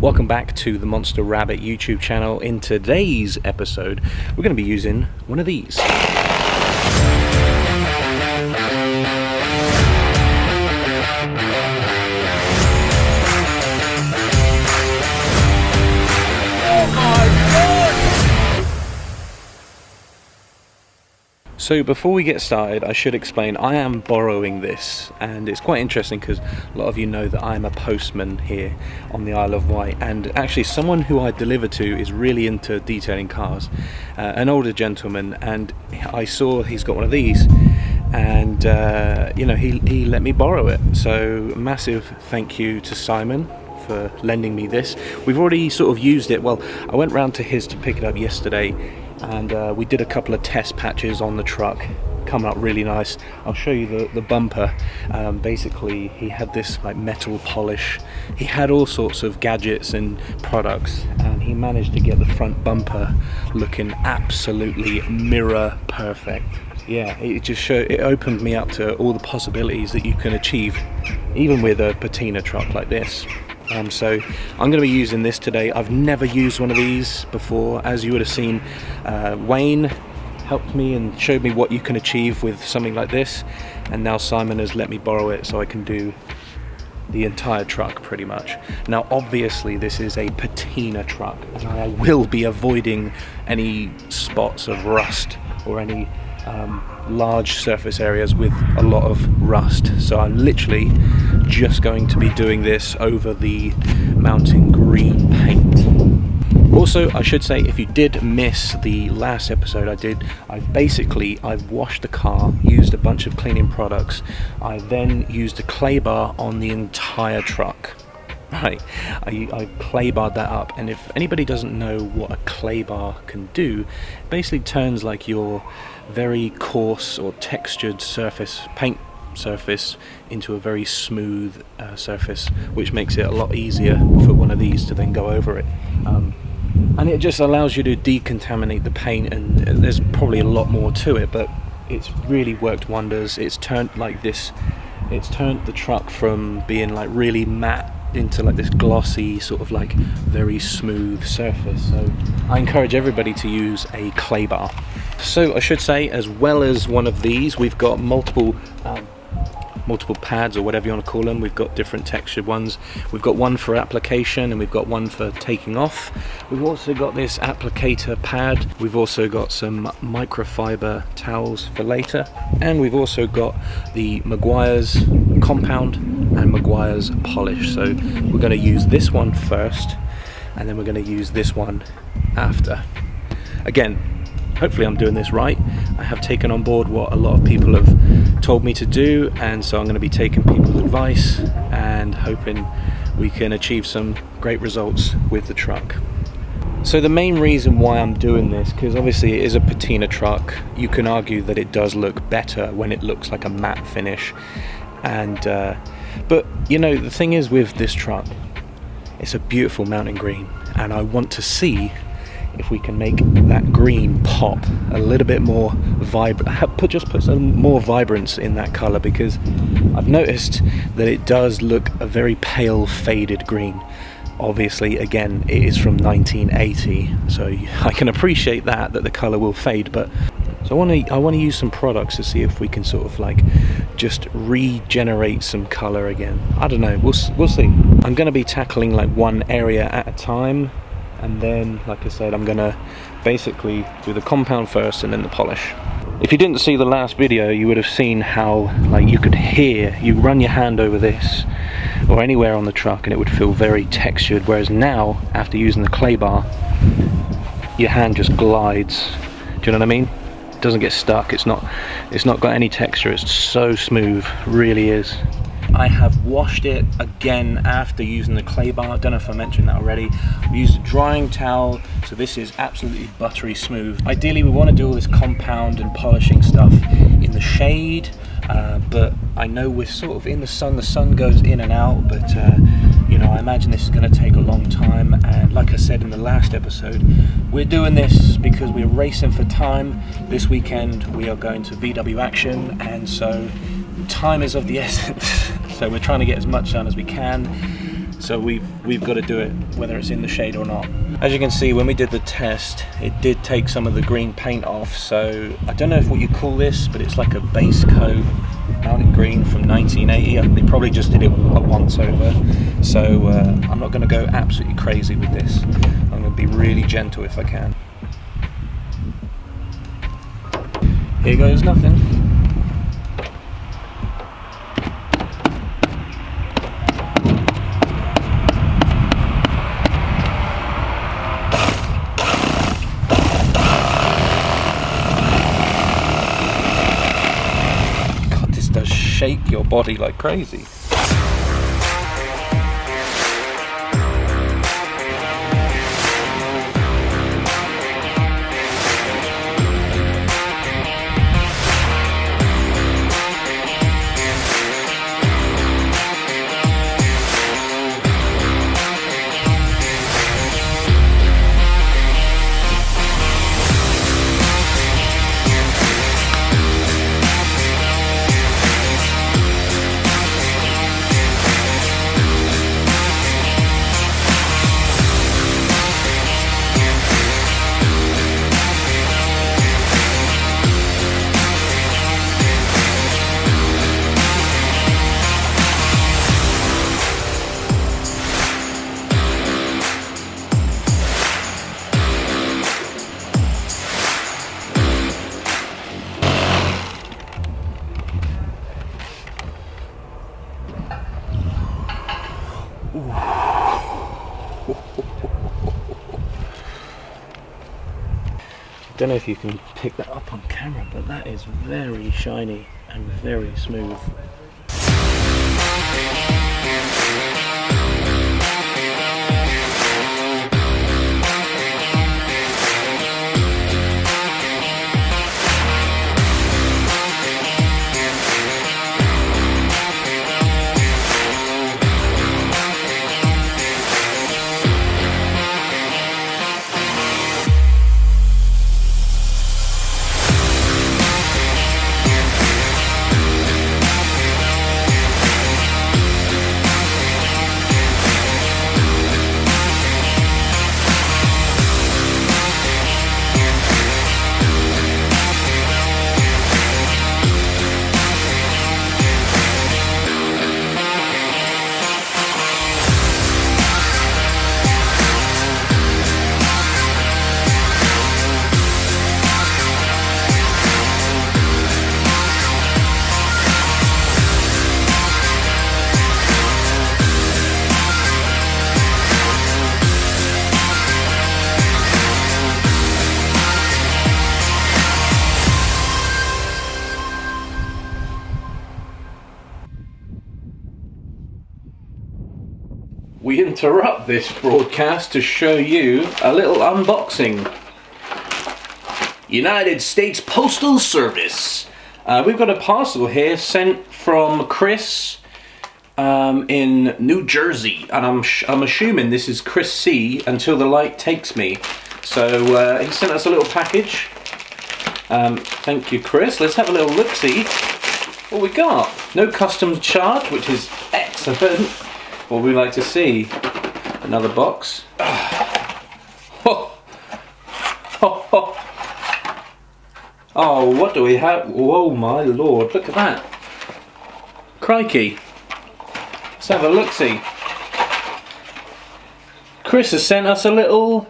Welcome back to the Monster Rabbit YouTube channel. In today's episode, we're going to be using one of these. So before we get started, I should explain I am borrowing this, and it's quite interesting because a lot of you know that I'm a postman here on the Isle of Wight, and actually someone who I deliver to is really into detailing cars, an older gentleman, and I saw he's got one of these, and you know, he let me borrow it. So massive thank you to Simon for lending me this. We've already sort of used it. Well, I went round to his to pick it up yesterday, and we did a couple of test patches on the truck, coming up really nice. I'll show you the bumper. Basically he had this like metal polish, he had all sorts of gadgets and products, and he managed to get the front bumper looking absolutely mirror perfect. Yeah, it just it opened me up to all the possibilities that you can achieve even with a patina truck like this. So I'm going to be using this today. I've never used one of these before. As you would have seen, Wayne helped me and showed me what you can achieve with something like this, and now Simon has let me borrow it so I can do the entire truck pretty much. Now obviously this is a patina truck, and I will be avoiding any spots of rust or any large surface areas with a lot of rust, so I'm literally just going to be doing this over the mountain green paint. Also, I should say, if you did miss the last episode I've washed the car, used a bunch of cleaning products. I then used a clay bar on the entire truck. Right, I clay barred that up, and if anybody doesn't know what a clay bar can do, it basically turns like your very coarse or textured paint surface into a very smooth surface, which makes it a lot easier for one of these to then go over it. And it just allows you to decontaminate the paint, and there's probably a lot more to it, but it's really worked wonders. It's turned the truck from being like really matte into like this glossy sort of like very smooth surface. So I encourage everybody to use a clay bar. So I should say, as well as one of these, we've got multiple pads, or whatever you want to call them. We've got different textured ones. We've got one for application, and we've got one for taking off. We've also got this applicator pad. We've also got some microfiber towels for later, and we've also got the Maguiars compound and Maguiars polish. So we're going to use this one first, and then we're going to use this one after. Again, hopefully I'm doing this right. I have taken on board what a lot of people have told me to do, and so I'm going to be taking people's advice and hoping we can achieve some great results with the truck. So the main reason why I'm doing this, because obviously it is a patina truck, you can argue that it does look better when it looks like a matte finish, and but you know, the thing is with this truck, it's a beautiful mountain green, and I want to see if we can make that green pop a little bit more vibrant, put some more vibrance in that color, because I've noticed that it does look a very pale faded green. Obviously, again, it is from 1980, so I can appreciate that the color will fade, but so I want to use some products to see if we can sort of like just regenerate some color again. I don't know, we'll see. I'm going to be tackling like one area at a time, and then, like I said, I'm gonna basically do the compound first and then the polish. If you didn't see the last video, you would have seen how like you could hear, you run your hand over this or anywhere on the truck and it would feel very textured, whereas now, after using the clay bar, your hand just glides. Do you know what I mean? It doesn't get stuck, it's not got any texture, it's so smooth, really is. I have washed it again after using the clay bar. I don't know if I mentioned that already. We used a drying towel, so this is absolutely buttery smooth. Ideally we want to do all this compound and polishing stuff in the shade, but I know we're sort of in the sun goes in and out, but you know, I imagine this is going to take a long time, and like I said in the last episode, we're doing this because we're racing for time. This weekend we are going to VW Action, and so time is of the essence. So we're trying to get as much done as we can. So we've got to do it whether it's in the shade or not. As you can see, when we did the test, it did take some of the green paint off, so I don't know if what you call this, but it's like a base coat mountain green from 1980. They probably just did it a once over, so I'm not going to go absolutely crazy with this. I'm going to be really gentle if I can. Here goes nothing. God, this does shake your body like crazy. Don't know if you can pick that up on camera, but that is very shiny and very smooth. We interrupt this broadcast to show you a little unboxing. United States Postal Service. We've got a parcel here sent from Chris in New Jersey, and I'm assuming this is Chris C until the light takes me. So he sent us a little package. Thank you, Chris. Let's have a little look-see what we got. No customs charge, which is excellent. What we like to see. Another box. Oh, what do we have? Whoa, my lord, look at that. Crikey. Let's have a look-see. Chris has sent us a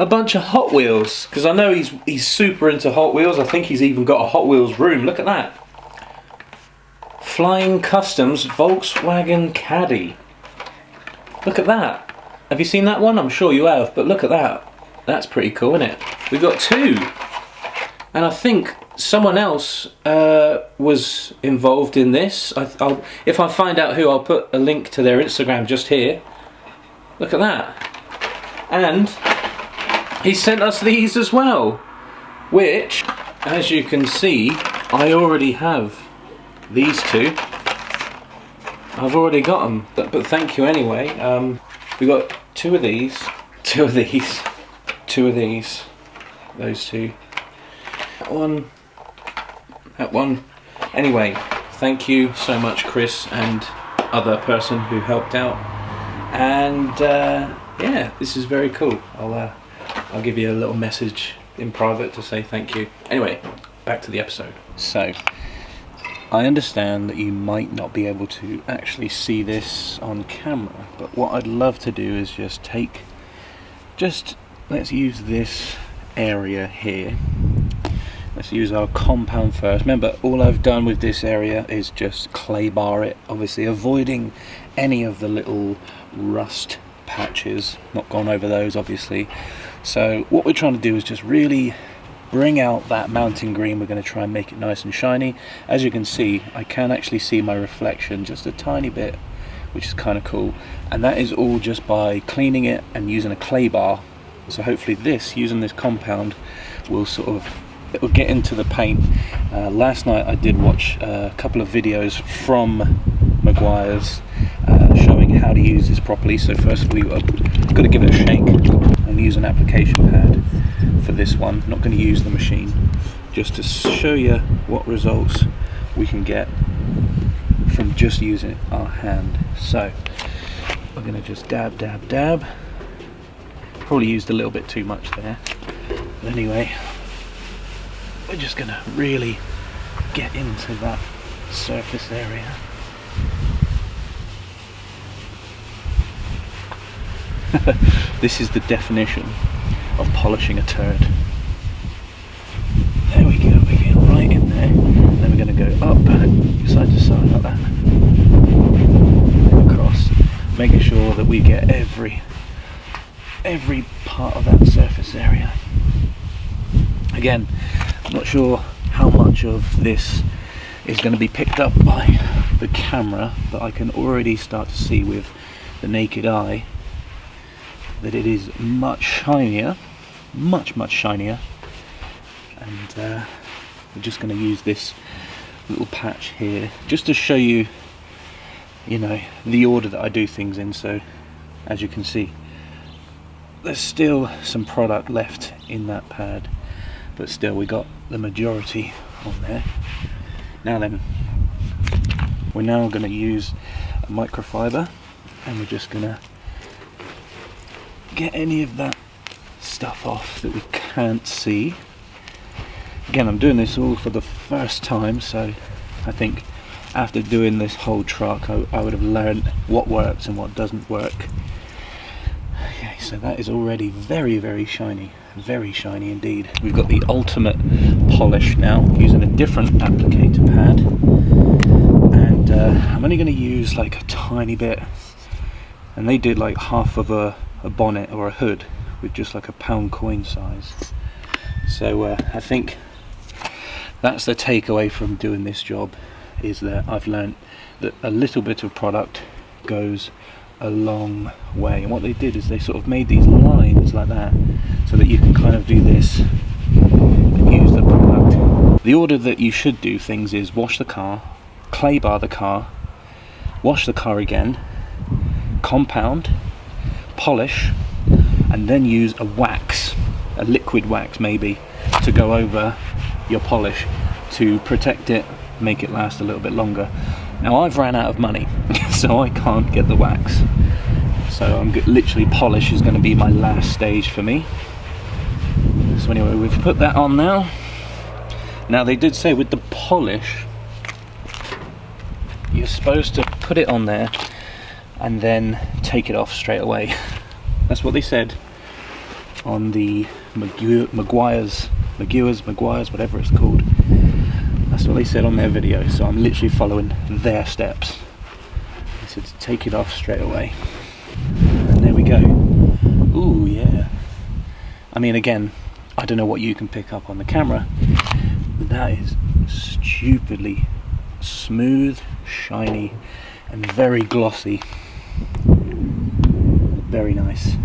bunch of Hot Wheels, because I know he's super into Hot Wheels. I think he's even got a Hot Wheels room. Look at that. Flying Customs Volkswagen Caddy. Look at that. Have you seen that one? I'm sure you have, but look at that. That's pretty cool, isn't it? We've got two. And I think someone else was involved in this. If I find out who, I'll put a link to their Instagram just here. Look at that. And he sent us these as well, which, as you can see, I already have. These two, I've already got them, but thank you anyway. We got two of these, those two, that one. Anyway, thank you so much, Chris and other person who helped out. And yeah, this is very cool. I'll give you a little message in private to say thank you. Anyway, back to the episode. So, I understand that you might not be able to actually see this on camera, but what I'd love to do is let's use this area here. Let's use our compound first. Remember, all I've done with this area is just clay bar it, obviously avoiding any of the little rust patches. Not gone over those, obviously. So what we're trying to do is just really bring out that mountain green. We're going to try and make it nice and shiny. As you can see, I can actually see my reflection just a tiny bit, which is kind of cool. And that is all just by cleaning it and using a clay bar. So hopefully using this compound will it will get into the paint. Last night I did watch a couple of videos from Maguiars showing how to use this properly. So first of all, you've got to give it a shake and use an application pad for this one. Not going to use the machine, just to show you what results we can get from just using our hand. So we're going to just dab, dab, dab. Probably used a little bit too much there. But anyway, we're just going to really get into that surface area. This is the definition of polishing a turd. There we go, we get right in there. Then we're going to go up, side to side like that. Across, making sure that we get every part of that surface area. Again, I'm not sure how much of this is going to be picked up by the camera, but I can already start to see with the naked eye that it is much shinier, much shinier. And we're just going to use this little patch here just to show you, the order that I do things in. So as you can see, there's still some product left in that pad, but still we got the majority on there. Now then, we're now going to use a microfiber, and we're just going to get any of that stuff off that we can't see. Again, I'm doing this all for the first time, so I think after doing this whole truck I would have learned what works and what doesn't work. Okay, so that is already very shiny, very shiny indeed. We've got the ultimate polish now, using a different applicator pad, and I'm only going to use like a tiny bit, and they did like half of a bonnet or a hood with just like a pound coin size. So I think that's the takeaway from doing this job, is that I've learned that a little bit of product goes a long way. And what they did is they sort of made these lines like that so that you can kind of do this and use the product. The order that you should do things is wash the car, clay bar the car, wash the car again, compound, polish, and then use a wax, a liquid wax maybe, to go over your polish to protect it, make it last a little bit longer. Now I've ran out of money, so I can't get the wax. So I'm literally, polish is going to be my last stage for me. So anyway, we've put that on now. Now they did say with the polish, you're supposed to put it on there and then take it off straight away. That's what they said on the Maguiars, whatever it's called. That's what they said on their video, so I'm literally following their steps. They said to take it off straight away. And there we go. Ooh, yeah. I mean, again, I don't know what you can pick up on the camera, but that is stupidly smooth, shiny, and very glossy. Very nice.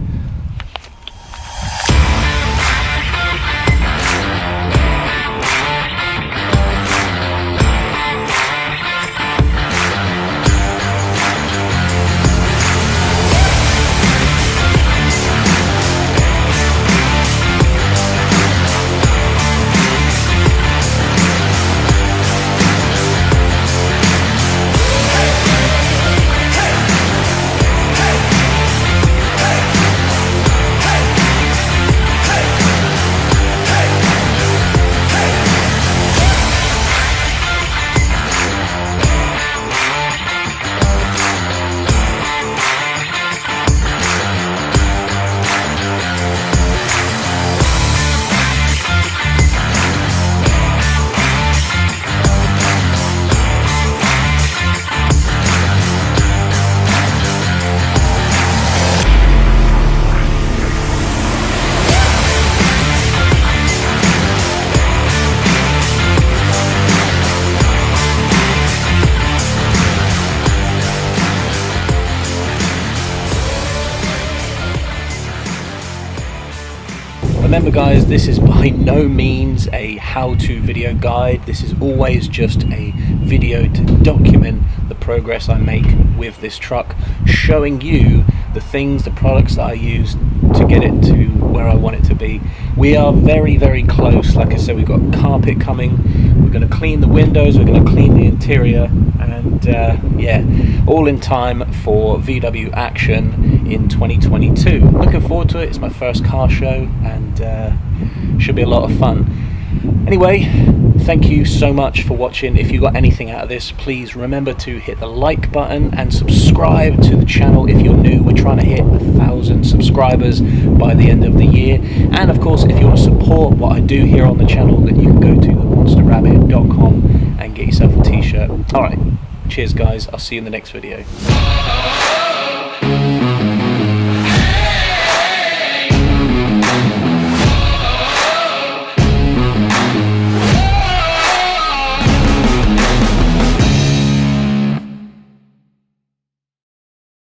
Remember guys, this is by no means a how-to video guide. This is always just a video to document the progress I make with this truck, showing you the things, the products that I use to get it to where I want it to be. We are very, very close. Like I said, we've got carpet coming. We're going to clean the windows, we're going to clean the interior, and yeah, all in time for VW Action in 2022. Looking forward to it. It's my first car show, and should be a lot of fun. Anyway, thank you so much for watching. If you got anything out of this, please remember to hit the like button and subscribe to the channel if you're new. We're trying to hit 1,000 subscribers by the end of the year. And of course, if you want to support what I do here on the channel, then you can go to themonsterrabbit.com and get yourself a t-shirt. Alright, cheers guys, I'll see you in the next video.